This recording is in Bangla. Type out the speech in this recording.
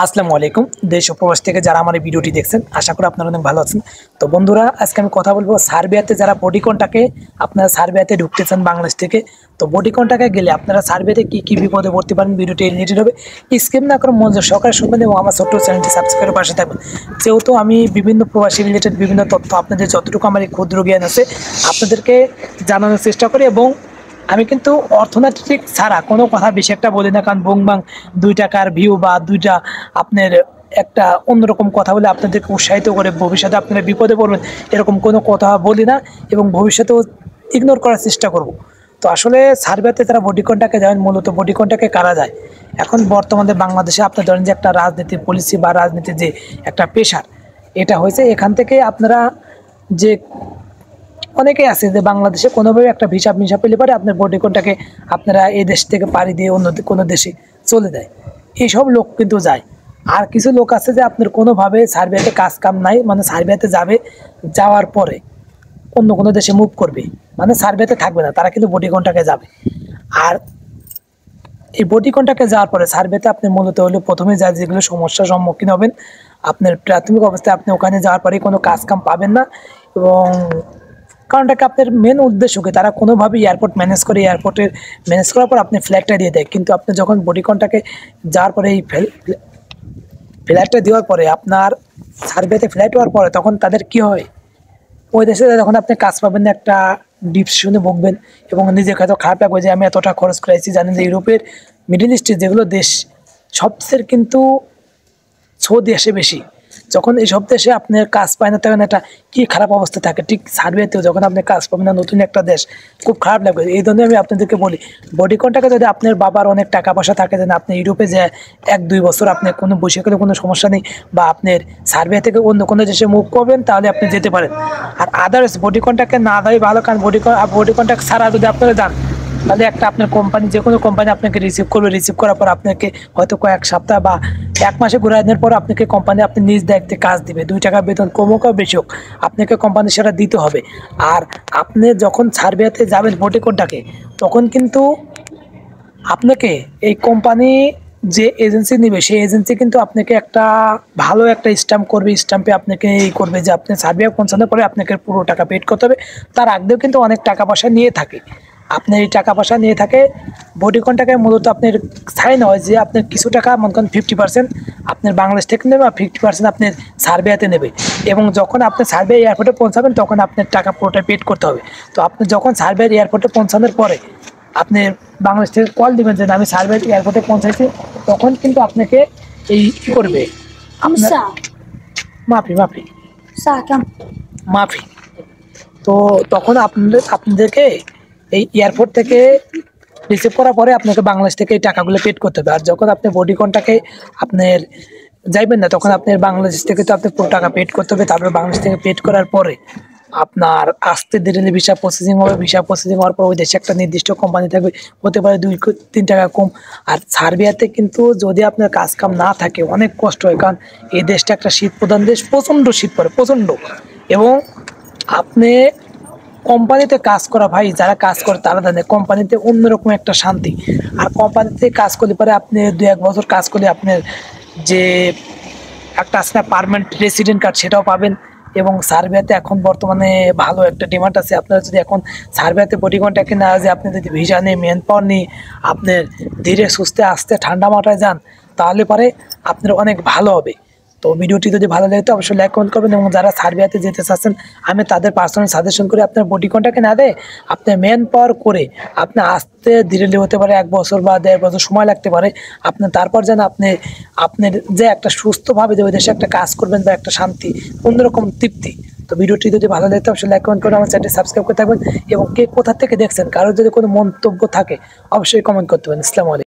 আসসালামু আলাইকুম। দেশ ও প্রবাস থেকে যারা আমার এই ভিডিওটি দেখছেন, আশা করি আপনারা অনেক ভালো আছেন। তো বন্ধুরা, আজকে আমি কথা বলবো সার্বিয়াতে যারা বডিকনটাকে আপনারা সার্বিয়াতে ঢুকতে চান বাংলাদেশ থেকে। তো বডিকনটাকে গেলে আপনারা সার্বিয়াতে কি বিপদে পড়তে পারেন, ভিডিওটি রিলেটেড হবে। স্কিপ না করে মনোযোগ সহকারে শুনবেন এবং আমার ছোট্ট চ্যানেলটি সাবস্ক্রাইব করে পাশে থাকবেন। যেহেতু আমি বিভিন্ন প্রবাসী রিলেটেড বিভিন্ন তথ্য আপনাদের যতটুকু আমার এই ক্ষুদ্র জ্ঞান আছে আপনাদেরকে জানানোর চেষ্টা করি, এবং আমি কিন্তু অর্থনৈতিক ছাড়া কোনো কথা বেশি একটা বলি না, কারণ বুংবাং 2 টাকার ভিউ বা 2টা আপনার একটা অন্যরকম কথা বলে আপনাদেরকে উৎসাহিত করে ভবিষ্যতে আপনারা বিপদে পড়বেন এরকম কোনো কথা বলি না, এবং ভবিষ্যতেও ইগনোর করার চেষ্টা করব। তো আসলে সার্বিয়াতে তারা বডিকনটাকে যাবেন, মূলত বডিকনটাকে কারা যায় এখন বর্তমানে বাংলাদেশে। আপনার ধরেন যে একটা রাজনীতি পলিসি বা রাজনীতির যে একটা পেশার এটা হয়েছে, এখান থেকে আপনারা যে অনেকেই আছে যে বাংলাদেশে কোনোভাবে একটা ভিসা পেলে পারে আপনার বডিকনটাকে আপনারা এই দেশ থেকে পাড়ি দিয়ে অন্য কোনো দেশে চলে যায়, এইসব লোক কিন্তু যায়। আর কিছু লোক আছে যে আপনার কোনোভাবে সার্বিয়াতে কাজ কাম নাই, মানে সার্বিয়াতে যাবে, যাওয়ার পরে অন্য কোনো দেশে মুভ করবে, মানে সার্বিয়াতে থাকবে না, তারা কিন্তু বডিকনটাকে যাবে। আর এই বডিকনটাকে যাওয়ার পরে সার্বিয়াতে আপনি মূলত হলে প্রথমে যা যেগুলো সমস্যার সম্মুখীন হবেন, আপনার প্রাথমিক অবস্থায় আপনি ওখানে যাওয়ার পরে কোনো কাজ কাম পাবেন না। এবং কারণটাকে আপনার মেন উদ্দেশ্য কি, তারা কোনোভাবে এয়ারপোর্ট ম্যানেজ করে, এয়ারপোর্টের ম্যানেজ করার পর আপনি ফ্ল্যাটটা দিয়ে দেয়, কিন্তু আপনি যখন বডিকনটাকে যাওয়ার পরে এই ফ্ল্যাটটা দেওয়ার পরে আপনার সার্ভেতে ফ্ল্যাট হওয়ার পরে তখন তাদের কি হয়, ওই দেশে যখন আপনি কাজ পাবেন না একটা ডিপশনে ভুগবেন এবং নিজের কাছে খারাপ লাগবে যে আমি এতটা খরচ করেছি। জানেন যে ইউরোপের মিডল ইস্টের যেগুলো দেশ সবচেয়ে কিন্তু সৌদি আসে বেশি, যখন এইসব দেশে আপনার কাজ পায় না তখন একটা কি খারাপ অবস্থা থাকে, ঠিক সার্বিয়াতেও যখন আপনি কাজ পাবেন না, নতুন একটা দেশ, খুব খারাপ লাগবে। এই জন্য আমি আপনাদেরকে বলি বডিকনটাকে যদি আপনার বাবার অনেক টাকা পয়সা থাকে, যেন আপনি ইউরোপে যে 1-2 বছর আপনি কোনো বসে গেলে কোনো সমস্যা নেই, বা আপনার সার্বিয়া থেকে অন্য কোনো দেশে মুভ করবেন তাহলে আপনি যেতে পারেন। আর আদার্স বডিকনটাকে না দেয় ভালো, কারণ বডিকনটাকে ছাড়া যদি আপনারা যান তাহলে একটা আপনার কোম্পানি, যে কোনো কোম্পানি আপনাকে রিসিভ করবে, রিসিভ করার পর আপনাকে হয়তো কয়েক সপ্তাহ বা 1 মাসে ঘুরে আনার পর আপনাকে কোম্পানি আপনি নিজ দায়িত্বে কাজ দিবে, 2 টাকা বেতন কম হোক বেশি হোক আপনাকে কোম্পানি সেটা দিতে হবে। আর আপনি যখন সার্বিয়াতে যাবেন বডিকনটাকে, তখন কিন্তু আপনাকে এই কোম্পানি যে এজেন্সি নেবে সেই এজেন্সি কিন্তু আপনাকে একটা ভালো একটা স্ট্যাম্প করবে, স্ট্যাম্পে আপনাকে এই করবে যে আপনি সার্বিয়া পৌঁছানোর পরে আপনাকে পুরো টাকা পেড করতে হবে। তার আগেও কিন্তু অনেক টাকা পয়সা নিয়ে থাকে, আপনার এই টাকা পয়সা নিয়ে থাকে। বডিকনটাকে মূলত আপনার সাইন হয় যে আপনার কিছু টাকা মনে করেন 50% আপনার বাংলাদেশ থেকে নেবে আর 50% আপনার সার্বিয়াতে নেবে, এবং যখন আপনি সার্বিয়া এয়ারপোর্টে পৌঁছাবেন তখন আপনার টাকা পুরোটা পেড করতে হবে। তো আপনি যখন সার্বিয়ার এয়ারপোর্টে পৌঁছানোর পরে আপনি বাংলাদেশ থেকে কল দিবেন যে আমি সার্বিয়া এয়ারপোর্টে পৌঁছাইছি, তখন কিন্তু আপনাকে এই করবে আপনার মাফি মাফি মাফি। তো তখন আপনাদেরকে এই এয়ারপোর্ট থেকে রিসিভ করার পরে আপনাকে বাংলাদেশ থেকে এই টাকাগুলো পেড করতে হবে। আর যখন আপনি বডিকনটাকে আপনার যাইবেন না, তখন আপনার বাংলাদেশ থেকে তো আপনি পুরো টাকা পেড করতে হবে। তারপরে বাংলাদেশ থেকে পেড করার পরে আপনার আসতে ধীরে ধীরে ভিসা প্রসেসিং হবে, ভিসা প্রসেসিং হওয়ার পর ওই দেশে একটা নির্দিষ্ট কোম্পানি থাকবে, হতে পারে 2-3 টাকা কম। আর সার্বিয়াতে কিন্তু যদি আপনার কাজ কাম না থাকে অনেক কষ্ট হয়, কারণ এই দেশটা একটা শীত প্রধান দেশ, প্রচণ্ড শীত পড়ে প্রচণ্ড। এবং আপনি কোম্পানিতে কাজ করা, ভাই যারা কাজ করে তারা জানে কোম্পানিতে অন্যরকম একটা শান্তি। আর কোম্পানিতে কাজ করলে পরে আপনি 2-1 বছর কাজ করলে আপনার যে একটা আছে না পার্মানেন্ট রেসিডেন্ট কার্ড, সেটাও পাবেন। এবং সার্বিয়াতে এখন বর্তমানে ভালো একটা ডিমান্ড আছে। আপনারা যদি এখন সার্বিয়াতে বডিকনটাকে না, যে আপনি যদি ভিসা নিয়ে ম্যান পাওয়ার নিয়ে আপনার ধীরে সুস্থে আস্তে ঠান্ডা মাথায় যান, তাহলে পরে আপনার অনেক ভালো হবে। তো ভিডিওটি যদি ভালো লাগে তো অবশ্যই লাইক কমেন্ট করবেন, এবং যারা সার্বিয়াতে যেতে চাচ্ছেন আমি তাদের পার্সোনাল সাজেশন করি আপনার বডিকনটাকে না দেয় আপনি ম্যান পাওয়ার করে আপনি আসতে ধীরে হতে পারে 1 বছর বা 1.5 বছর সময় লাগতে পারে আপনার, তারপর যেন আপনি আপনার যে একটা সুস্থভাবে যে ওই দেশে একটা কাজ করবেন বা একটা শান্তি অন্যরকম তৃপ্তি। তো ভিডিওটি যদি ভালো লাগে তো অবশ্যই লাইক কমেন্ট করে আমার চ্যানেলটি সাবস্ক্রাইব করে থাকবেন, এবং কে কোথা থেকে দেখছেন কারোর যদি কোনো মন্তব্য থাকে অবশ্যই কমেন্ট করতে পারেন। আসসালামু আলাইকুম।